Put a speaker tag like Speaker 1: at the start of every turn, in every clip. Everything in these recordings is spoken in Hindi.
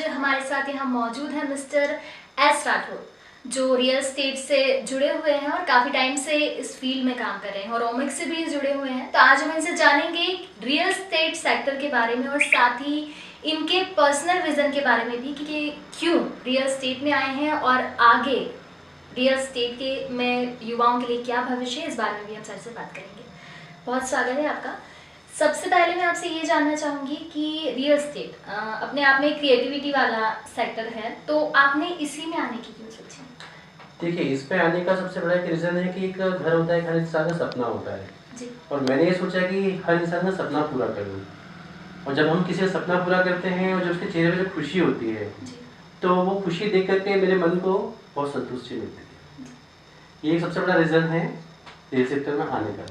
Speaker 1: हमारे साथ यहाँ मौजूद हैं मिस्टर एस राठौर, जो रियल एस्टेट से जुड़े हुए हैं और काफ़ी टाइम से इस फील्ड में काम कर रहे हैं और ओमिक्स से भी जुड़े हुए हैं। तो आज हम इनसे जानेंगे रियल एस्टेट सेक्टर के बारे में और साथ ही इनके पर्सनल विजन के बारे में भी कि क्यों रियल एस्टेट में आए हैं और आगे रियल एस्टेट के में युवाओं के लिए क्या भविष्य है, इस बारे में भी हम सर से बात करेंगे। बहुत स्वागत है आपका। सबसे पहले मैं आपसे ये जानना चाहूँगी कि रियल एस्टेट अपने आप में क्रिएटिविटी वाला सेक्टर है, तो आपने इसी में आने की क्यों सोची?
Speaker 2: देखिए, इस पे आने का सबसे बड़ा एक रीज़न है कि एक घर होता है, हर इंसान का सपना होता है
Speaker 1: जी।
Speaker 2: और मैंने ये सोचा कि हर इंसान का सपना पूरा करूँ। और जब हम किसी का सपना पूरा करते हैं और जब उसके चेहरे पे जब खुशी होती है
Speaker 1: जी।
Speaker 2: तो वो खुशी देख करके मेरे मन को बहुत संतुष्टि मिलती है। ये एक सबसे बड़ा रीज़न है रियल सेक्टर में आने का।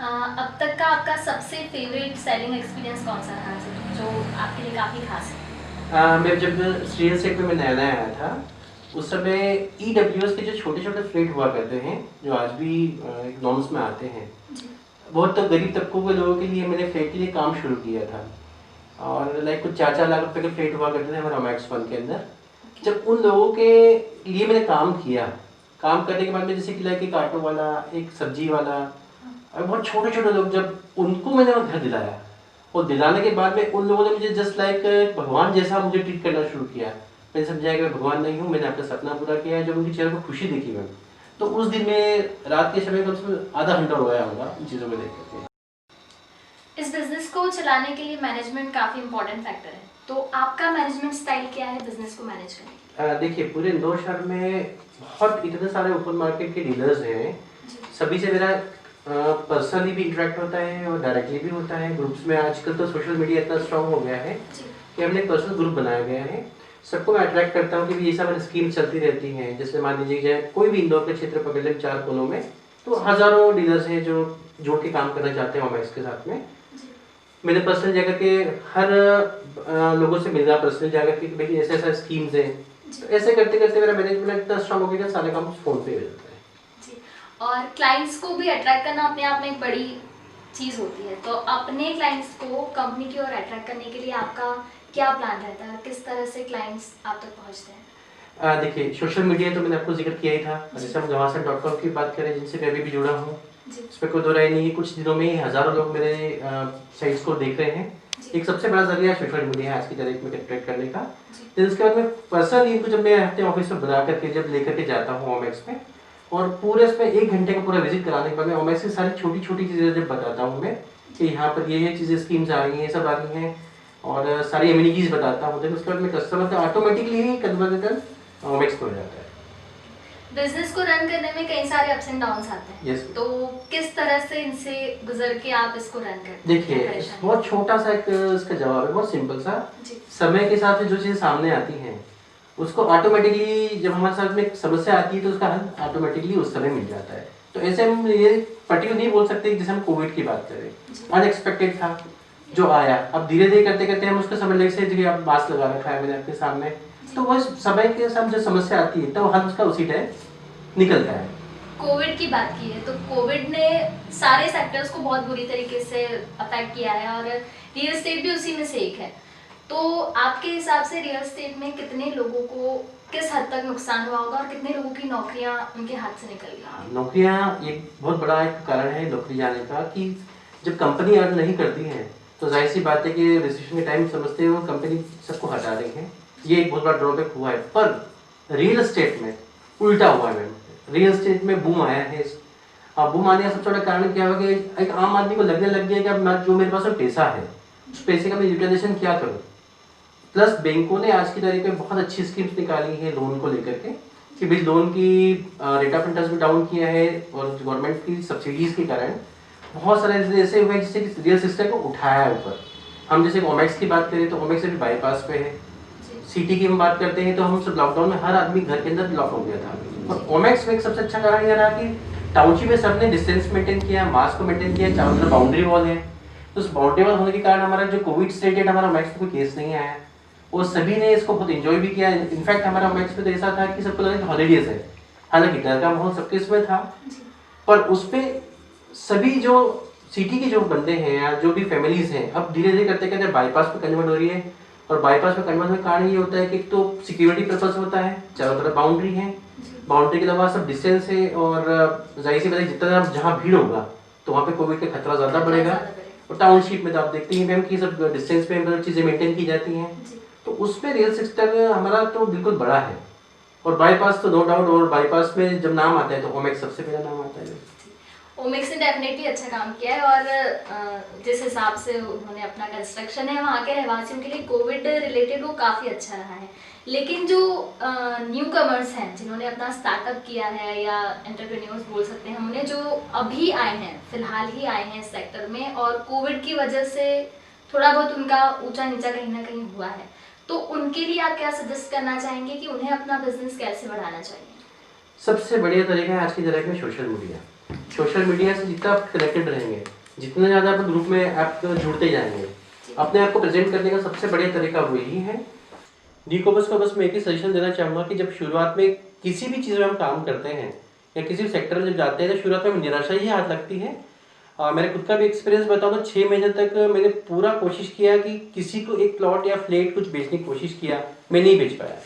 Speaker 1: अब तक का आपका सबसे फेवरेट सेलिंग एक्सपीरियंस कौन सा रहा है जो आपके लिए काफ़ी खास है?
Speaker 2: मैं जब रियल सेक्टर में नया नया आया था उस समय EWS के जो छोटे छोटे फ्लैट हुआ करते हैं, जो आज भी नॉर्म्स में आते हैं, बहुत तो गरीब तबकों के लोगों के लिए मैंने फ्लैट के लिए काम शुरू किया था। और लाइक कुछ 4-4 लाख रुपए के फ्लैट हुआ करते थे हमारे ओमैक्स वन के अंदर। जब उन लोगों के लिए मैंने काम किया, काम करने के बाद में जैसे कि लाइक एक ऑटो वाला, एक सब्जी वाला और बहुत छोटे छोटे लोग, जब उनको मैंने वो घर दिलाया और दिलाने के बाद में उन लोगों ने मुझे जस्ट लाइक भगवान जैसा मुझे ट्रीट करना शुरू किया। मैंने समझा कि मैं भगवान नहीं हूँ, मैंने आपका सपना पूरा किया है। जब उनके चेहरे पर खुशी देखी मैंने, तो उस दिन में रात के समय कम से कम आधा घंटा रोया होगा इन चीज़ों को देख करके।
Speaker 1: इस बिजनेस को चलाने के लिए मैनेजमेंट काफ़ी इंपॉर्टेंट फैक्टर है, तो आपका मैनेजमेंट स्टाइल क्या है बिजनेस को मैनेज करने?
Speaker 2: देखिए, पूरे इंदौर शहर में बहुत इतने सारे ओपन मार्केट के डीलर्स हैं, सभी से मेरा पर्सनली भी इंटरेक्ट होता है और डायरेक्टली भी होता है। ग्रुप्स में आजकल तो सोशल मीडिया इतना स्ट्रांग हो गया है कि हमने एक पर्सनल ग्रुप बनाया गया है। सबको मैं अट्रैक्ट करता हूँ कि ये सब स्कीम चलती रहती हैं। जैसे मान लीजिए जाए कोई भी इंदौर के क्षेत्र पकड़ लें 4 कोनों में, तो हज़ारों डीलर्स हैं जो जोड़ के काम करना चाहते हैं ओमैक्स के साथ में। मैंने पर्सनल जाकर के हर लोगों से मिलना, पर्सनल जाकर के भाई ऐसे ऐसा स्कीम्स हैं, तो ऐसे करते करते मेरा मैनेजमेंट इतना स्ट्रांग हो गया कि सारे काम फ़ोन पे हो जाता है।
Speaker 1: और क्लाइंट्स को भी अट्रैक्ट करना अपने आप में एक बड़ी चीज़ होती है, तो अपने क्लाइंट्स को कंपनी की ओर अट्रैक्ट करने के लिए आपका क्या प्लान रहता है? किस तरह से क्लाइंट्स आप तक पहुंचते हैं?
Speaker 2: देखिए, सोशल मीडिया तो मैंने आपको जिक्र किया ही था। जैसे हम गवासन.com की बात करें, जिनसे मैं अभी भी जुड़ा हूँ, इसमें कोई दो राय नहीं है। कुछ दिनों में ही हज़ारों लोग मेरे साइट्स को देख रहे हैं। एक सबसे बड़ा जरिया सोशल मीडिया है आज की तारीख में अट्रैक्ट करने का। फिर उसके बाद में पर्सनली इनको जब मैं अपने ऑफिस में बुला करके जब लेकर के जाता हूँ ओमैक्स में, और पूरे इसमें 1 घंटे का पूरा विजिट कराने के बाद में ओमैक्स की सारी छोटी छोटी चीज़ें जब बताता हूँ मैं कि यहाँ पर ये चीज़ें स्कीम्स आ रही हैं, ये सब आ रही हैं, और सारी एमिनिटीज़ बताता हूँ, तो उसके बाद में कस्टमर का ऑटोमेटिकली ही कन्वर्जन ओमैक्स पर हो जाता है।
Speaker 1: बिजनेस को रन करने में कई सारे अप्स एंड डाउन्स आते हैं।
Speaker 2: yes.
Speaker 1: तो किस तरह से इनसे गुजर के आप इसको रन करते हैं?
Speaker 2: देखिए, बहुत छोटा सा एक इसका जवाब है, बहुत सिंपल सा। समय के साथ जो चीज़ें सामने आती हैं उसको ऑटोमेटिकली, जब हमारे साथ में समस्या आती है तो उसका हल ऑटोमेटिकली उस समय मिल जाता है। तो ऐसे हम ये पर्टिकुलर नहीं बोल सकते। जैसे हम कोविड की बात करें, अनएक्सपेक्टेड था जो आया, अब धीरे धीरे करते करते हम उसको समझ लेते हैं। आप मास्क लगा रखा है मैंने आपके सामने, तो वो समय के साथ जो समस्या आती है तो हल उसका उसी टाइम निकलता है।
Speaker 1: कोविड की बात की है तो कोविड ने सारे सेक्टर्स को बहुत बुरी तरीके से अफेक्ट किया है और रियल एस्टेट भी उसी में से एक है। तो आपके हिसाब से रियल एस्टेट में कितने लोगों को किस हद तक नुकसान हुआ होगा और कितने लोगों की नौकरियां उनके हाथ से निकल गई?
Speaker 2: नौकरियां एक बहुत बड़ा एक कारण है नौकरी जाने का, कि जब कंपनी अर्न नहीं करती है तो जाहिर सी बात है कि रिसेशन के टाइम समझते हुए कंपनी सबको हटा रही है। ये एक बहुत बड़ा ड्रॉबैक हुआ है। पर रियल एस्टेट में उल्टा हुआ है। रियल एस्टेट में बूम आया है। बूम आने का सबसे बड़ा कारण क्या हुआ कि एक आम आदमी को लगने लग गया कि अब जो मेरे पास में पैसा है, उस पैसे का मैं यूटिलाइजेशन क्या करूँ। प्लस बैंकों ने आज की तारीख में बहुत अच्छी स्कीम्स निकाली है लोन को लेकर के, कि भाई लोन की रेट ऑफ इंटरेस्ट भी डाउन किया है, और गवर्नमेंट की सब्सिडीज़ के कारण बहुत सारे ऐसे हुए जिससे कि रियल एस्टेट को उठाया है ऊपर। हम जैसे ओमैक्स की बात करें तो ओमैक्स अभी बाईपास पे है। सिटी की हम बात करते हैं तो हम सब लॉकडाउन में हर आदमी घर के अंदर लॉक हो गया था, और ओमैक्स में एक सबसे अच्छा कारण यह रहा कि टाउनशिप में सबने डिस्टेंस मेंटेन किया, मास्क को मेंटेन किया, चारों तरफ बाउंड्री वॉल है। तो उस बाउंड्री वॉल होने के कारण हमारा जो कोविड स्टेटेड हमारा ओमैक्स में कोई केस नहीं आया, और सभी ने इसको बहुत एंजॉय भी किया। इनफैक्ट हमारा ओमैक्स में तो ऐसा था कि सबको लगा कि हॉलीडेज है, हालांकि डर का माहौल सबके इसमें था, पर उस पर सभी जो सिटी के जो बंदे हैं या जो भी फैमिलीज हैं अब धीरे धीरे करते करते बाईपास पे कन्वर्ट हो रही है, और बाईपास में कन्वर्ट होने का कारण ये होता है कि एक तो सिक्योरिटी पर्पस होता है, चारों तरफ बाउंड्री है, बाउंड्री के अलावा सब डिस्टेंस है, और जाहिर सी बात है जितना जहाँ भीड़ होगा तो वहाँ पे कोविड का खतरा ज़्यादा बढ़ेगा। और टाउनशिप में तो आप देखते हैं मैम कि सब डिस्टेंस पे मतलब चीज़ें मेंटेन की जाती हैं, तो उसमें रियल सेक्टर हमारा तो बिल्कुल बड़ा है। और बाईपास तो नो डाउट, और बाईपास में जब नाम आता है तो ओमेक्स सबसे पहला नाम आता है।
Speaker 1: ओमेक्स ने डेफिनेटली अच्छा काम किया है, और जिस हिसाब से उन्होंने अपना कंस्ट्रक्शन है वहाँ के रहवासियों के लिए कोविड रिलेटेड वो काफ़ी अच्छा रहा है। लेकिन जो न्यू कमर्स हैं जिन्होंने अपना स्टार्टअप किया है, या एंटरप्रेन्योर्स बोल सकते हैं उन्हें, जो अभी आए हैं, फिलहाल ही आए हैं इस सेक्टर में, और कोविड की वजह से थोड़ा बहुत उनका ऊंचा नीचा कहीं ना कहीं हुआ है, तो उनके लिए आप क्या सजेस्ट करना चाहेंगे कि उन्हें अपना बिजनेस कैसे बढ़ाना चाहिए?
Speaker 2: सबसे बढ़िया तरीका है आज की तारीख में सोशल मीडिया। सोशल मीडिया से जितना आप कनेक्टेड रहेंगे, जितना ज़्यादा आप ग्रुप में आप जुड़ते जाएंगे, अपने आप को प्रेजेंट करने का सबसे बढ़िया तरीका वही है। न्यू कमर्स को बस मैं एक ही सजेशन देना चाहूँगा कि जब शुरुआत में किसी भी चीज़ में हम काम करते हैं या किसी भी सेक्टर में जब जाते हैं तो शुरुआत में निराशा ही हाथ लगती है। मेरे खुद का भी एक्सपीरियंस बताऊँ तो 6 महीने तक मैंने पूरा कोशिश किया कि किसी को एक प्लॉट या फ्लैट कुछ बेचने की कोशिश किया, मैं नहीं बेच पाया।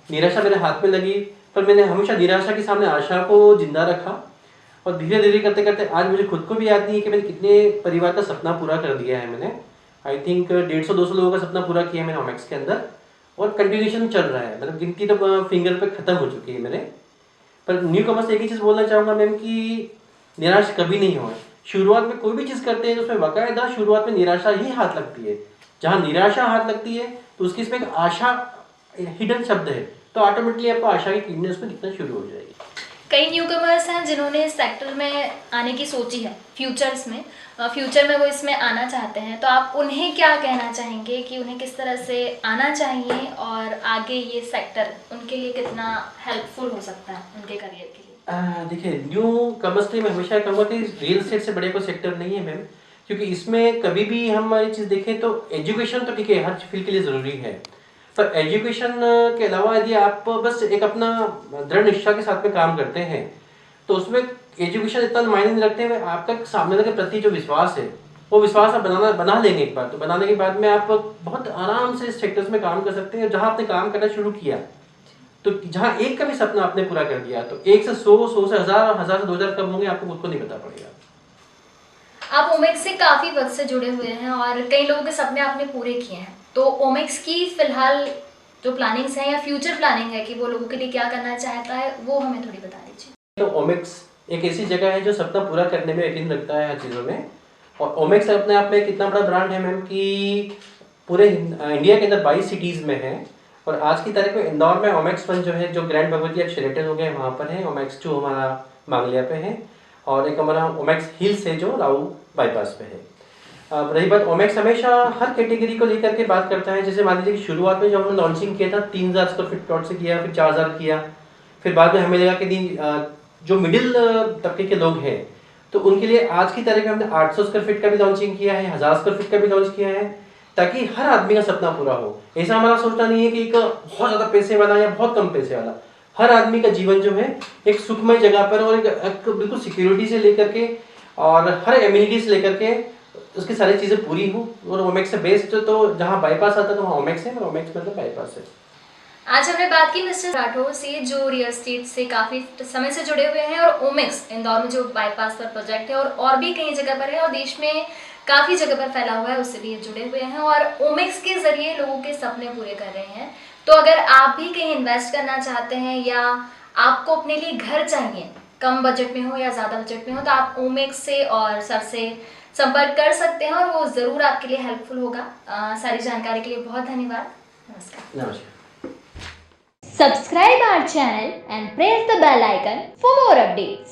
Speaker 2: निराशा मेरे हाथ में लगी, पर मैंने हमेशा निराशा के सामने आशा को जिंदा रखा, और धीरे धीरे करते करते आज मुझे खुद को भी याद नहीं है कि मैंने कितने परिवार का सपना पूरा कर दिया है। मैंने आई थिंक 150-200 लोगों का सपना पूरा किया है मैंने ओमेक्स के अंदर, और कंटिन्यूएशन चल रहा है, मतलब गिनती तो फिंगर पे खत्म हो चुकी है मेरे। पर न्यू कमर्स से एक ही चीज़ बोलना चाहूँगा मैम कि निराश कभी नहीं हो। शुरुआत में कोई भी चीज़ करते हैं तो उसमें बाकायदा शुरुआत में निराशा ही हाथ लगती है। जहाँ निराशा हाथ लगती है तो उसकी इसमें एक आशा हिडन शब्द है, तो ऑटोमेटिकली आपको आशा की किरणें उसमें दिखना शुरू हो जाएगी।
Speaker 1: कई न्यू कमर्स हैं जिन्होंने इस सेक्टर में आने की सोची है, फ्यूचर में वो इसमें आना चाहते हैं, तो आप उन्हें क्या कहना चाहेंगे कि उन्हें किस तरह से आना चाहिए, और आगे ये सेक्टर उनके लिए कितना हेल्पफुल हो सकता है उनके करियर के लिए?
Speaker 2: देखिए, न्यू कमर्स में हमेशा कहूँगा कि रियल एस्टेट से बड़े कोई सेक्टर नहीं है मैम, क्योंकि इसमें कभी भी हम ये चीज़ देखें तो एजुकेशन तो ठीक है हर फील्ड के लिए ज़रूरी है, पर एजुकेशन के अलावा यदि आप बस एक अपना दृढ़ निष्ठा के साथ में काम करते हैं तो उसमें एजुकेशन इतना मायने नहीं रखते हैं। आपका सामने वाले के प्रति जो विश्वास है वो विश्वास आप बना लेंगे एक बार, तो बनाने के बाद में आप बहुत आराम से इस सेक्टर्स में काम कर सकते हैं। जहाँ आपने काम करना शुरू किया, तो जहाँ एक का भी सपना आपने पूरा कर दिया, तो 1 से 100 से 1000, 1000 से 2000 कब होंगे आपको खुद को नहीं पता पड़ेगा।
Speaker 1: आप ओमेक्स से काफ़ी वक्त से जुड़े हुए हैं और कई लोगों के सपने आपने पूरे किए हैं, तो ओमेक्स की फिलहाल जो प्लानिंग्स हैं या फ्यूचर प्लानिंग है कि वो लोगों के लिए क्या करना चाहता है, वो हमें थोड़ी बता दीजिए।
Speaker 2: तो ओमेक्स एक ऐसी जगह है जो सपना पूरा करने में यकीन रखता है हर चीज़ों में, और ओमेक्स अपने आप में कितना बड़ा ब्रांड है मैम कि पूरे इंडिया के अंदर 22 सिटीज़ में है, और आज की तारीख में इंदौर में ओमेक्स 1 जो है, जो ग्रैंड भगवती शेरेटन हो गया वहाँ पर है, ओमेक्स 2 हमारा मांगलिया पे है, और एक हमारा ओमेक्स हिल्स है जो राऊ बाईपास पे है। अब रही बात, ओमेक्स हमेशा हर कैटेगरी को लेकर के बात करता है। जैसे मान लीजिए कि शुरुआत में जब हमने लॉन्चिंग किया था 3000 स्क्वायर फीट प्लॉट से किया, फिर 4000 किया, फिर बाद में हमें लगा कि जो मिडिल तबके के लोग हैं तो उनके लिए आज की तारीख में हमने 800 स्क्वायर फीट का भी लॉन्चिंग किया है, 1000 स्क्वायर फीट का भी लॉन्च किया है, ताकि हर आदमी का सपना पूरा हो। ऐसा हमारा सोचना नहीं है कि एक बहुत ज़्यादा पैसे वाला या बहुत कम पैसे वाला, हर आदमी का जीवन जो है एक सुखमय जगह पर, और एक बिल्कुल सिक्योरिटी से लेकर के और हर एम्यूनिटी से लेकर के उसकी सारी चीज़ें पूरी हो। और ओमेक्स से बेस्ट तो जहाँ बाईपास आता है तो वहाँ ओमेक्स है, और ओमेक्स मतलब बाईपास है।
Speaker 1: आज हमने बात की मिस्टर राठौर से, जो रियल एस्टेट से काफ़ी समय से जुड़े हुए हैं, और ओमेक्स इंदौर में जो बाईपास पर प्रोजेक्ट है और भी कई जगह पर है, और देश में काफ़ी जगह पर फैला हुआ है, उससे भी ये जुड़े हुए हैं और ओमेक्स के जरिए लोगों के सपने पूरे कर रहे हैं। तो अगर आप भी कहीं इन्वेस्ट करना चाहते हैं या आपको अपने लिए घर चाहिए, कम बजट में हो या ज़्यादा बजट में हो, तो आप ओमेक्स से और सर से संपर्क कर सकते हैं और वो ज़रूर आपके लिए हेल्पफुल होगा। सारी जानकारी के लिए बहुत धन्यवाद। नमस्कार।
Speaker 2: नमस्कार।
Speaker 1: Subscribe our channel and press the bell icon for more updates.